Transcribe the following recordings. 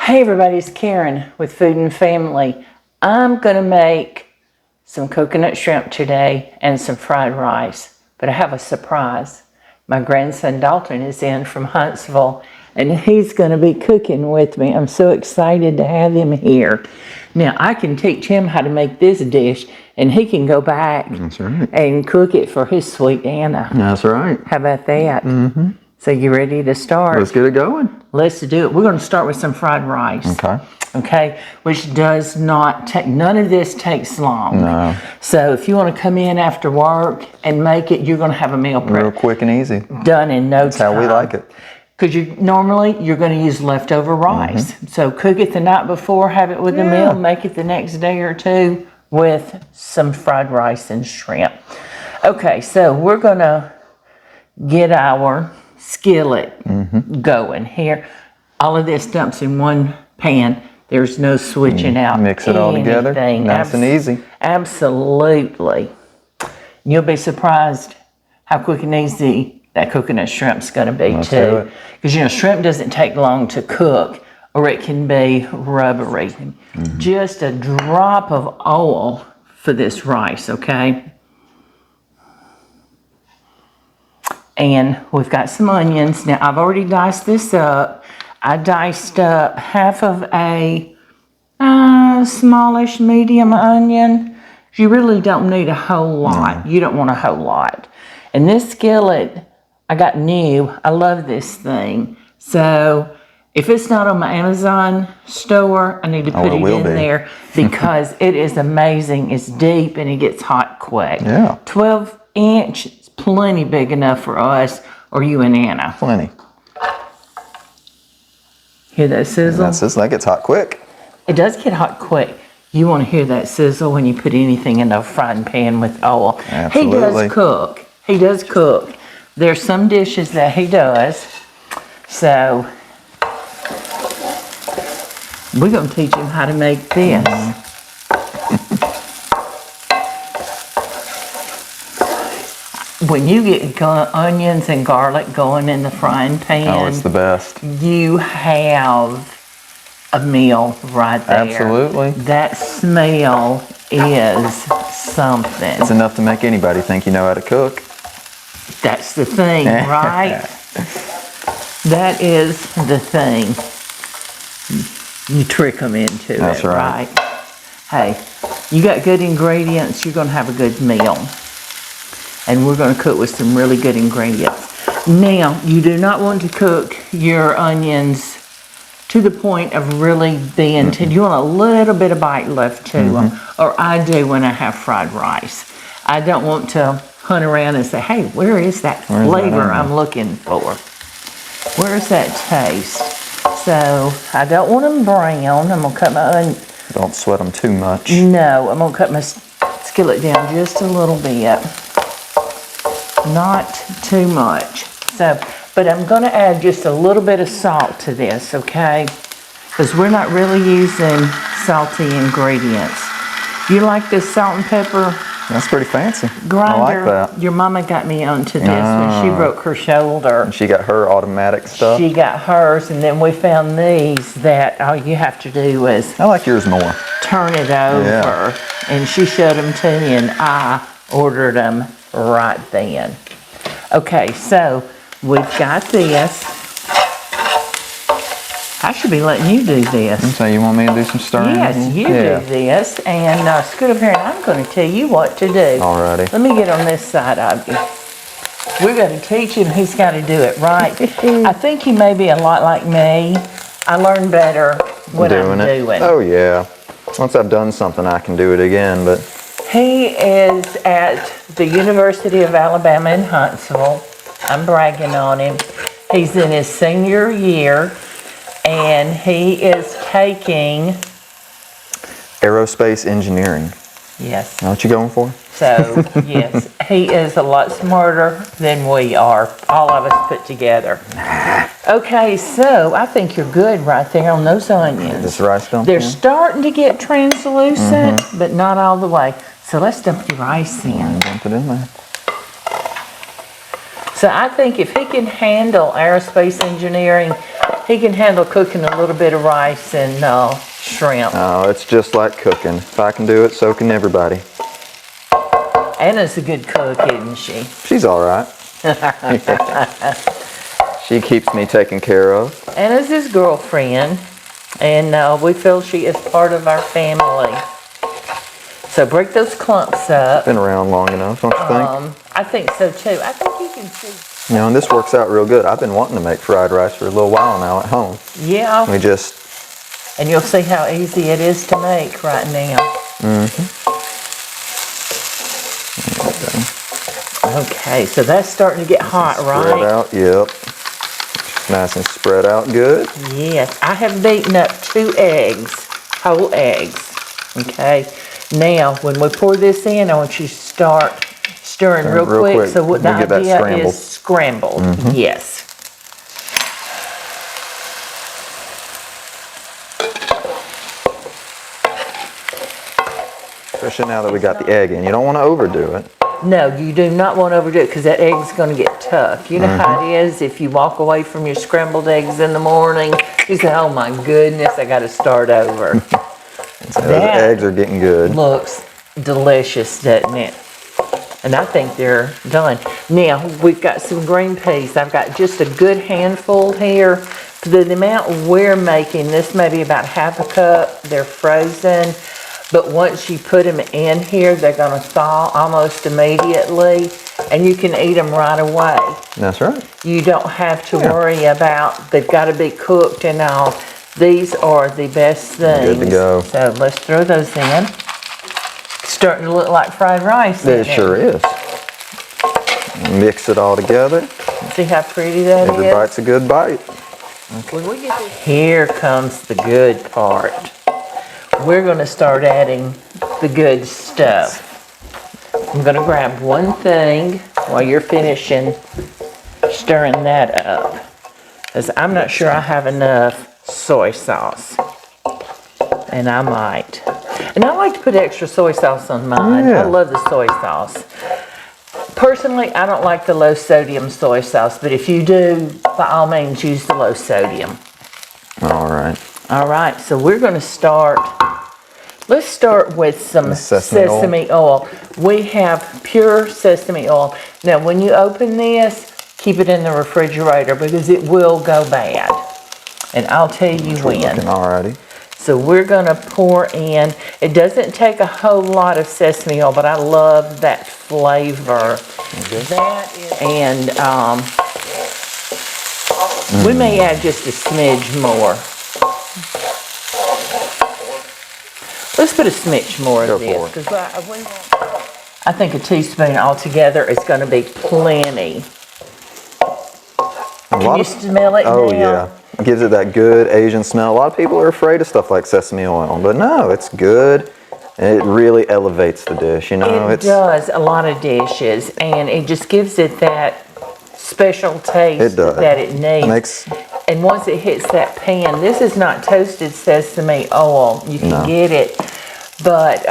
Hey everybody, it's Karen with Food and Family. I'm going to make some coconut shrimp today and some fried rice, but I have a surprise. My grandson Dalton is in from Huntsville and he's going to be cooking with me. I'm so excited to have him here. Now I can teach him how to make this dish and he can go back and cook it for his sweet Anna. That's right. How about that? Mm-hmm. So you ready to start? Let's get it going. Let's do it. We're going to start with some fried rice. Okay. Which does not take, none of this takes long. No. So if you want to come in after work and make it, you're going to have a meal prep. Real quick and easy. Done in no time. That's how we like it. Because normally you're going to use leftover rice. So cook it the night before, have it with the meal, make it the next day or two with some fried rice and shrimp. Okay, so we're going to get our skillet going here. All of this dumps in one pan. There's no switching out. Mix it all together. Nice and easy. Absolutely. You'll be surprised how quick and easy that coconut shrimp's going to be too. Because you know, shrimp doesn't take long to cook or it can be rubbery. Just a drop of oil for this rice, okay? And we've got some onions. Now, I've already diced this up. I diced up half of a smallish medium onion. You really don't need a whole lot. You don't want a whole lot. And this skillet, I got new. I love this thing. So if it's not on my Amazon store, I need to put it in there because it is amazing. It's deep and it gets hot quick. 12-inch. Plenty big enough for us or you and Anna. Plenty. Hear that sizzle? That sizzle, that gets hot quick. It does get hot quick. You want to hear that sizzle when you put anything in a frying pan with oil. Absolutely. He does cook. He does cook. There's some dishes that he does. So we're going to teach him how to make this. When you get onions and garlic going in the frying pan, oh, it's the best. You have a meal right there. Absolutely. That smell is something. It's enough to make anybody think you know how to cook. That's the thing, right? That is the thing. You trick them into it, right? Hey, you got good ingredients, you're going to have a good meal. And we're going to cook with some really good ingredients. Now, you do not want to cook your onions to the point of really being tender. You want a little bit of bite left to them, or I do when I have fried rice. I don't want to hunt around and say, hey, where is that flavor I'm looking for? Where's that taste? So, I don't want them brown. I'm going to cut my onions. Don't sweat them too much. No, I'm going to cut my skillet down just a little bit. Not too much. So, but I'm going to add just a little bit of salt to this, okay? Because we're not really using salty ingredients. You like this salt and pepper? That's pretty fancy. Grinder. I like that. Your mama got me onto this when she broke her shoulder. And she got her automatic stuff. She got hers, and then we found these that all you have to do is... I like yours more. Turn it over. And she showed them to me, and I ordered them right then. Okay, so we've got this. I should be letting you do this. So you want me to do some stirring? Yes, you do this. And scoot up here and I'm going to tell you what to do. Alrighty. Let me get on this side of you. We're going to teach him. He's got to do it right. I think he may be a lot like me. I learn better when I'm doing. Oh yeah. Once I've done something, I can do it again, but... He is at the University of Alabama in Huntsville. I'm bragging on him. He's in his senior year, and he is taking... aerospace engineering. Yes. Is that what you going for? So, yes, he is a lot smarter than we are, all of us put together. Okay, so I think you're good right there on those onions. This rice dump? They're starting to get translucent, but not all the way. So let's dump the rice in. Dump it in there. So I think if he can handle aerospace engineering, He can handle cooking a little bit of rice and shrimp. Oh, it's just like cooking. If I can do it, so can everybody. Anna's a good cook, isn't she? She's all right. She keeps me taken care of. Anna's his girlfriend, and we feel she is part of our family. So break those clumps up. Been around long enough, don't you think? I think so too. I think you can see. You know, and this works out real good. I've been wanting to make fried rice for a little while now at home. Yeah. We just... And you'll see how easy it is to make right now. Okay, so that's starting to get hot, right? Spread out, yep. Nice and spread out good. Yes, I have beaten up 2 eggs, whole eggs. Okay, now when we pour this in, I want you to start stirring real quick. So what the idea is scrambled. Yes. Especially now that we got the egg in. You don't want to overdo it. No, you do not want to overdo it because that egg's going to get tough. You know how it is if you walk away from your scrambled eggs in the morning, you say, oh my goodness, I got to start over. So those eggs are getting good. Looks delicious, doesn't it? And I think they're done. Now, we've got some green peas. I've got just a good handful here. For the amount we're making, this may be about half a cup. They're frozen. But once you put them in here, they're going to thaw almost immediately. And you can eat them right away. That's right. You don't have to worry about, they've got to be cooked and all. These are the best things. Good to go. So let's throw those in. Starting to look like fried rice. It sure is. Mix it all together. See how pretty that is? Every bite's a good bite. When we get this, here comes the good part. We're going to start adding the good stuff. I'm going to grab one thing while you're finishing stirring that up. Because I'm not sure I have enough soy sauce. And I might. And I like to put extra soy sauce on mine. Yeah. I love the soy sauce. Personally, I don't like the low sodium soy sauce, but if you do, by all means, use the low sodium. All right. All right, so we're going to start, let's start with some sesame oil. We have pure sesame oil. Now, when you open this, keep it in the refrigerator because it will go bad. And I'll tell you when. Alrighty. So we're going to pour in, it doesn't take a whole lot of sesame oil, but I love that flavor. That is, and we may add just a smidge more. Let's put a smidge more of this, because I think a teaspoon altogether is going to be plenty. Can you smell it now? Oh yeah. It gives it that good Asian smell. A lot of people are afraid of stuff like sesame oil, but no, it's good. It really elevates the dish, you know. It does a lot of dishes, and it just gives it that special taste that it needs. And once it hits that pan, this is not toasted sesame oil. You can get it, but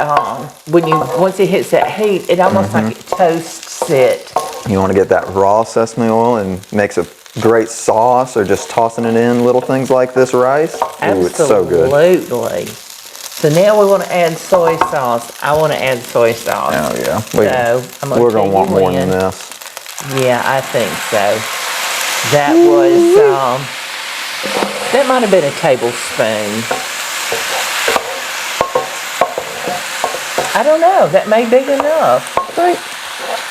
once it hits that heat, it almost like it toasts it. You want to get that raw sesame oil and makes a great sauce, or just tossing it in little things like this rice. Ooh, it's so good. Absolutely. So now we want to add soy sauce. I want to add soy sauce. Oh yeah. We're going to want more than this. Yeah, I think so. That was, that might have been a tablespoon. I don't know. That may be enough.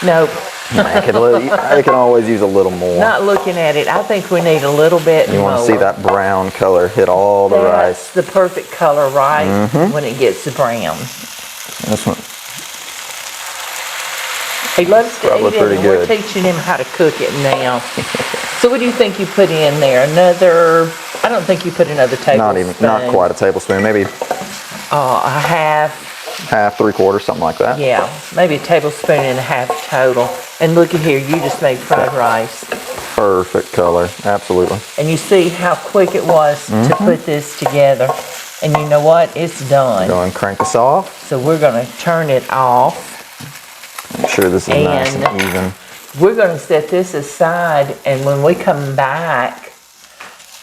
Nope. I can always use a little more. Not looking at it, I think we need a little bit more. You want to see that brown color hit all the rice. That's the perfect color, right? When it gets brown. This one. He loves to eat it, and good. we're teaching him how to cook it now. So what do you think you put in there? I don't think you put another tablespoon. Not quite a tablespoon, maybe a half, 3/4, something like that. Yeah, maybe a tablespoon and a half total. And look at here, you just made fried rice. Perfect color, absolutely. And you see how quick it was to put this together. And you know what? It's done. Go and crank this off. So we're going to turn it off. Make sure this is nice and even. We're going to set this aside, and when we come back,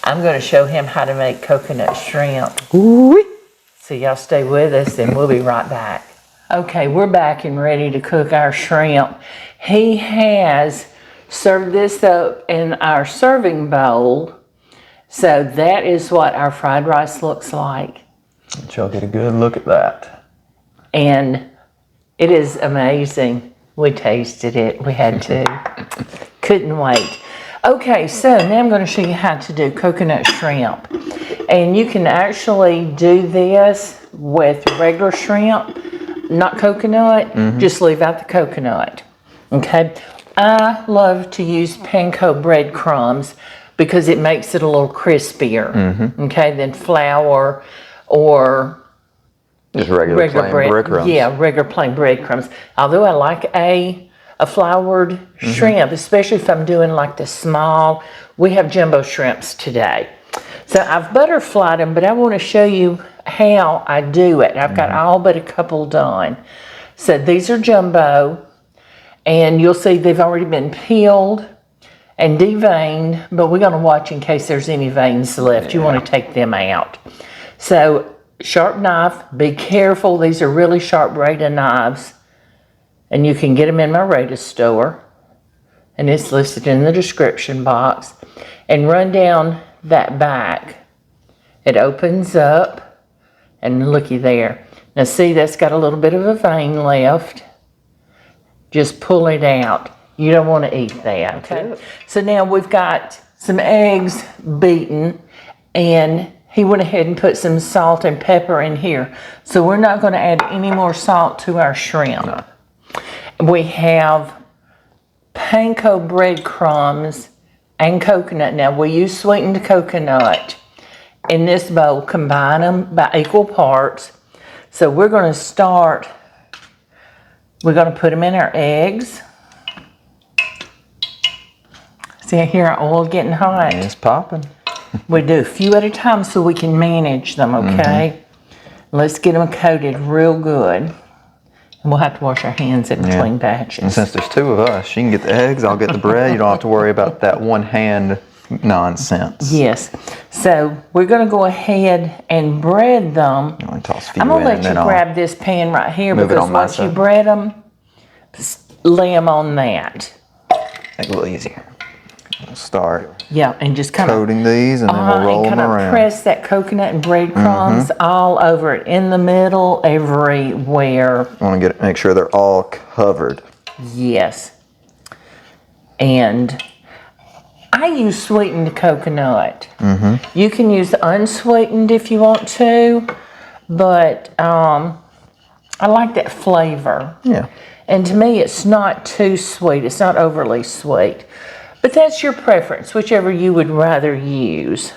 I'm going to show him how to make coconut shrimp. Ooh-wee. So y'all stay with us and we'll be right back. Okay, we're back and ready to cook our shrimp. He has served this up in our serving bowl. So that is what our fried rice looks like. Let y'all get a good look at that. And it is amazing. We tasted it. We had to. Couldn't wait. Okay, so now I'm going to show you how to do coconut shrimp. And you can actually do this with regular shrimp, not coconut. Just leave out the coconut. Okay, I love to use panko breadcrumbs because it makes it a little crispier, okay, than flour or just regular plain breadcrumbs. Yeah, regular plain breadcrumbs. Although I like a floured shrimp, especially if I'm doing like the small. We have jumbo shrimps today. So I've butterflied them, but I want to show you how I do it. I've got all but a couple done. So these are jumbo, and you'll see they've already been peeled and deveined, but we're going to watch in case there's any veins left. You want to take them out. So sharp knife, be careful. These are really sharp Rada knives, and you can get them in my Rada store, and it's listed in the description box. And run down that back. It opens up, and looky there. Now see, that's got a little bit of a vein left. Just pull it out. You don't want to eat that, okay? So now we've got some eggs beaten, and he went ahead and put some salt and pepper in here. So we're not going to add any more salt to our shrimp. No. We have panko breadcrumbs and coconut. Now we use sweetened coconut in this bowl. Combine them by equal parts. So we're going to start, we're going to put them in our eggs. See, I hear our oil getting hot. It's popping. We do a few at a time so we can manage them, okay? Let's get them coated real good. And we'll have to wash our hands in between batches. And since there's two of us, she can get the eggs, I'll get the bread. You don't have to worry about that one hand nonsense. Yes. So we're going to go ahead and bread them. I'm going to toss a few I'm going to in, let you grab this pan right here move it because on my once you side. bread them, lay them on that. Make it a little easier. We'll start and just kind coating these, and then we'll roll them around. Press that coconut and breadcrumbs all over it, in the middle, everywhere. I want to make sure they're all covered. Yes. And I use sweetened coconut. You can use unsweetened if you want to, but I like that flavor. Yeah. And to me, it's not too sweet. It's not overly sweet. But that's your preference, whichever you would rather use.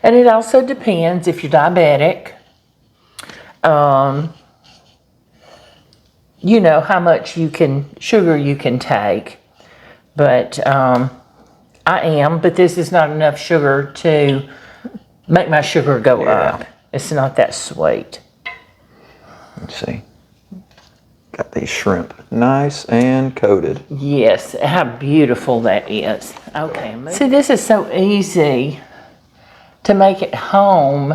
And it also depends if you're diabetic. You know how much sugar you can take. But I am, but this is not enough sugar to make my sugar go up. It's not that sweet. Let's see. Got these shrimp nice and coated. Yes, how beautiful that is. Okay, see, this is so easy to make at home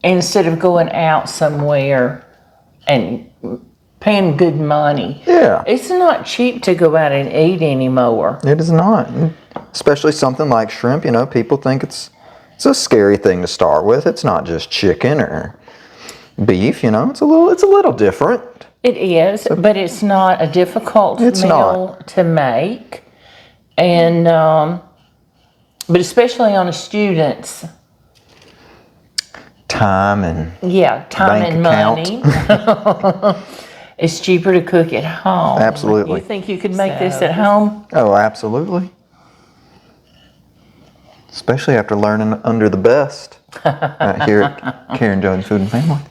instead of going out somewhere and paying good money. Yeah. It's not cheap to go out and eat anymore. It is not. Especially something like shrimp, people think it's a scary thing to start with. It's not just chicken or beef, it's a little different. It is, but it's not a difficult meal to make. And but especially on a student's time and money. It's cheaper to cook at home. Absolutely. You think you could make this at home? Oh, absolutely. Especially after learning under the best here at Karen Jones Food and Family.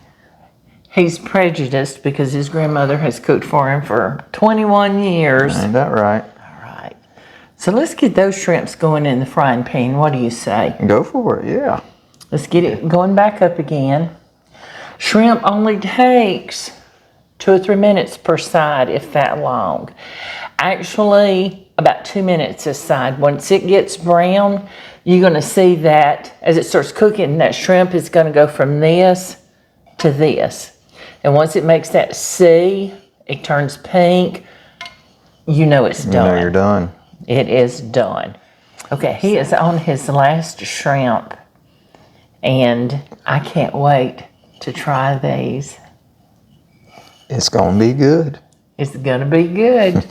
He's prejudiced because his grandmother has cooked for him for 21 years. Ain't that right? All right. So let's get those shrimps going in the frying pan. What do you say? Go for it, yeah. Let's get it going back up again. Shrimp only takes 2 or 3 minutes per side, if that long. Actually, about 2 minutes aside. Once it gets brown, you're going to see that as it starts cooking, that shrimp is going to go from this to this. And once it makes that C, it turns pink, you know it's done. You know you're done. It is done. Okay, he is on his last shrimp, and I can't wait to try these. It's going to be good. It's going to be good.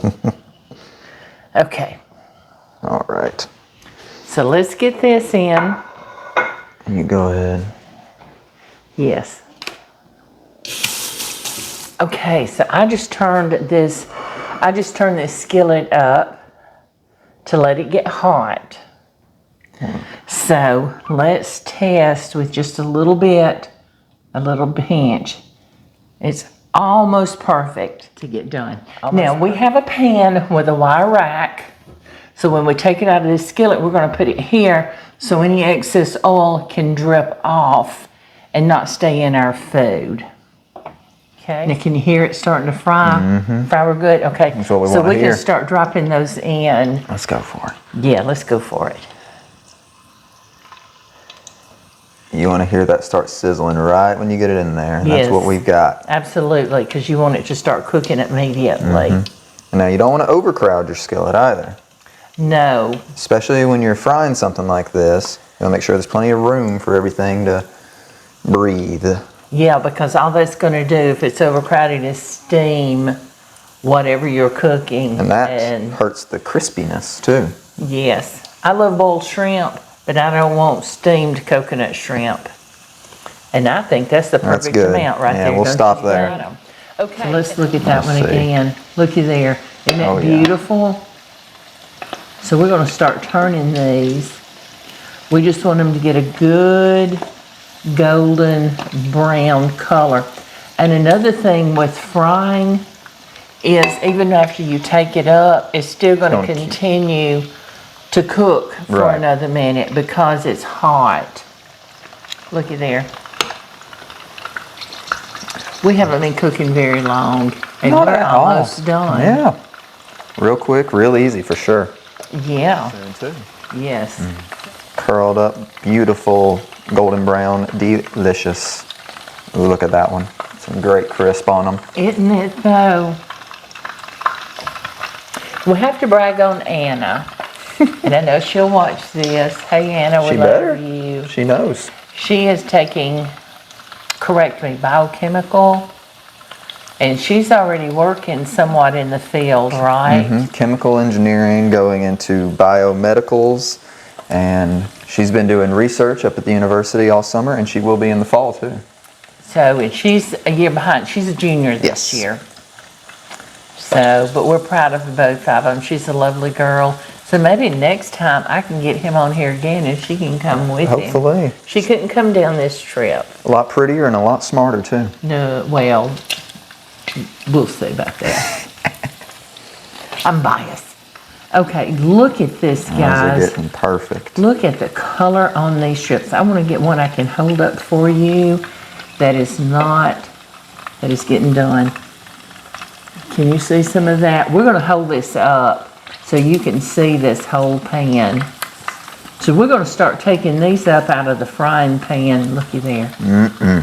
Okay. All right. So let's get this in. You go ahead. Yes. Okay, so I just turned this skillet up to let it get hot. So let's test with just a little pinch. It's almost perfect to get done. Now we have a pan with a wire rack. So when we take it out of this skillet, we're going to put it here so any excess oil can drip off and not stay in our food. Okay. Now can you hear it starting to fry? Mm-hmm. Fry real good? Okay. That's what we so want we to hear. can start dropping those in. Let's go for it. Yeah, let's go for it. You want to hear that start sizzling right when you get it in there. And Yes. That's what we've got. Absolutely, because you want it to start cooking immediately. Mm-hmm. Now you don't want to overcrowd your skillet either. No. Especially when you're frying something like this. You want to make sure there's plenty of room for everything to breathe. Yeah, because all that's going to do, if it's overcrowded, is steam whatever you're cooking. And that hurts the crispiness too. Yes. I love boiled shrimp, but I don't want steamed coconut shrimp. And I think that's the perfect amount right there. Yeah, we'll stop there. Okay. So let's look at that one again. Looky there. Isn't that beautiful? So we're going to start turning these. We just want them to get a good golden brown color. And another thing with frying is even after you take it up, it's still going to continue to cook for another minute because it's hot. Looky there. We haven't been cooking very long, and we're almost done. Yeah. Real quick, real easy for sure. Yeah. Yes. Curled up, beautiful, golden brown, delicious. Ooh, look at that one. Some great crisp on them. Isn't it though? We have to brag on Anna. And I know she'll watch this. Hey Anna, we love you. She knows. She is taking, correct me, biochemical, and she's already working somewhat in the field, right? Mm-hmm. Chemical engineering, going into biomedicals, and she's been doing research up at the university all summer, and she will be in the fall too. So, and she's a year behind. She's a junior this year. So, but we're proud of both of them. She's a lovely girl. So maybe next time I can get him on here again and she can come with him. Hopefully. She couldn't come down this trip. A lot prettier and a lot smarter too. No, well, we'll see about that. I'm biased. Okay, look at this, guys. Those are getting perfect. Look at the color on these strips. I want to get one I can hold up for you that is getting done. Can you see some of that? We're going to hold this up so you can see this whole pan. So we're going to start taking these up out of the frying pan. Looky there.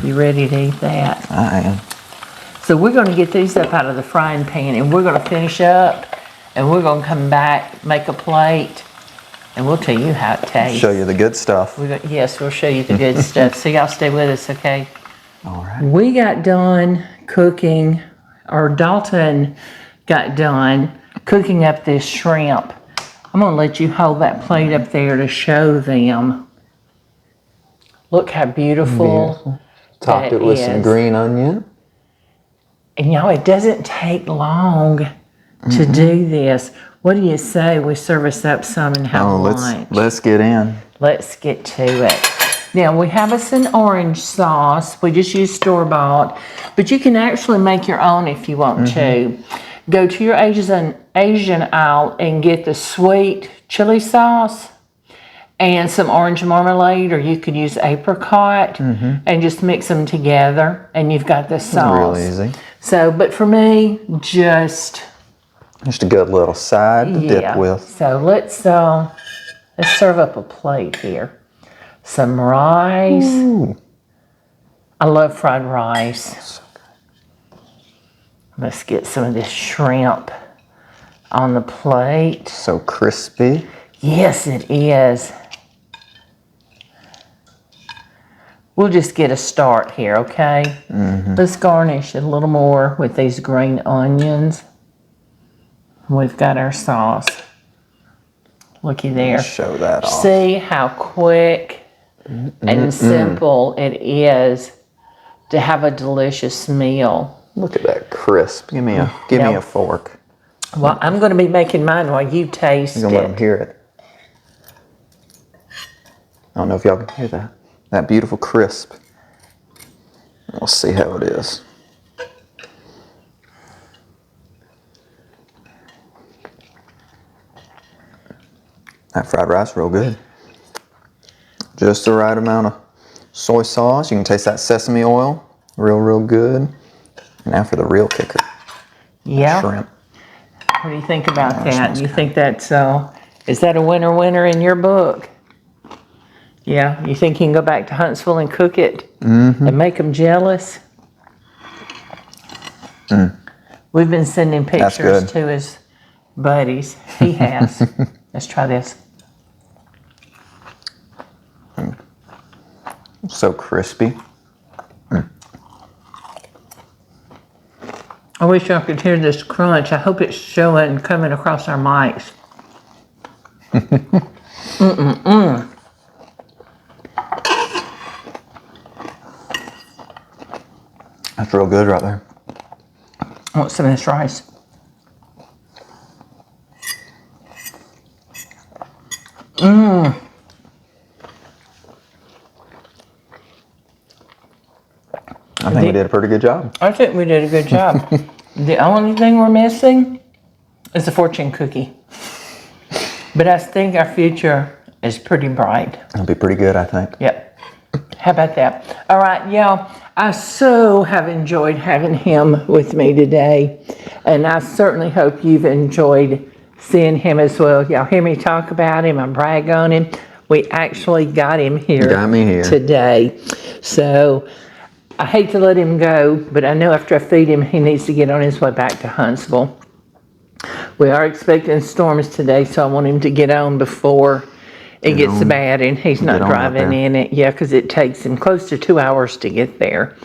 You ready to eat that? I am. So we're going to get these up out of the frying pan and we're going to finish up and we're going to come back, make a plate, and we'll tell you how it tastes. Show you the good stuff. Yes, we'll show you the good stuff. So y'all stay with us, okay? All right. We got done cooking, or Dalton got done cooking up this shrimp. I'm going to let you hold that plate up there to show them. Look how beautiful. Topped it with some green onion. And y'all, it doesn't take long to do this. What do you say we service up some and have lunch? Let's get in. Let's get to it. Now we have us an orange sauce. We just use store-bought, but you can actually make your own if you want to. Go to your Asian aisle and get the sweet chili sauce and some orange marmalade, or you could use apricot and just mix them together and you've got the sauce. Real easy. So, but for me, just Just a good little side to dip with. So let's serve up a plate here. Some rice. Ooh. I love fried rice. So Let's get some of this shrimp on the plate. So crispy. Yes, it is. We'll just get a start here, okay? Let's garnish a little more with these green onions. We've got our sauce. Looky there. Show that off. See how quick and simple it is to have a delicious meal. Look at that crisp. Give me a fork. Well, I'm going to be making mine while you taste I'm gonna let them hear it. I don't know if y'all can hear that. That beautiful crisp. We'll see how it is. That fried rice real good. Just the right amount of soy sauce. You can taste that sesame oil. Real good. And now for the real kicker. Yeah. Shrimp. What do you think about that? Do you think that's, is that a winner in your book? Yeah, you think you can go back to Huntsville and cook it and make them jealous? We've been sending pictures to his buddies. He has. Let's try this. So crispy. I wish y'all could hear this crunch. I hope it's showing, coming across our mics. That's real good right there. I want some of this rice. I think we did a pretty good job. I think we did a good job. The only thing we're missing is a fortune cookie. But I think our future is pretty bright. It'll be pretty good, I think. Yep. How about that? All right, y'all. I so have enjoyed having him with me today. And I certainly hope you've enjoyed seeing him as well. Y'all hear me talk about him. I brag on him. We actually got him here. Got me here. Today. So I hate to let him go, but I know after I feed him, he needs to get on his way back to Huntsville. We are expecting storms today, so I want him to get on before it gets bad and he's not driving in it. Yeah, because it takes him close to 2 hours to get there.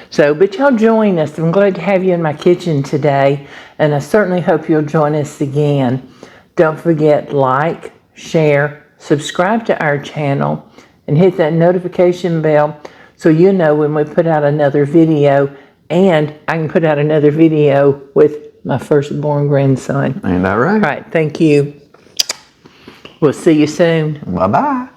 So, but y'all join us. I'm glad to have you in my kitchen today, and I certainly hope you'll join us again. Don't forget, like, share, subscribe to our channel, and hit that notification bell so you know when we put out another video, and I can put out another video with my firstborn grandson. Ain't that right? All right, thank you. We'll see you soon. Bye-bye.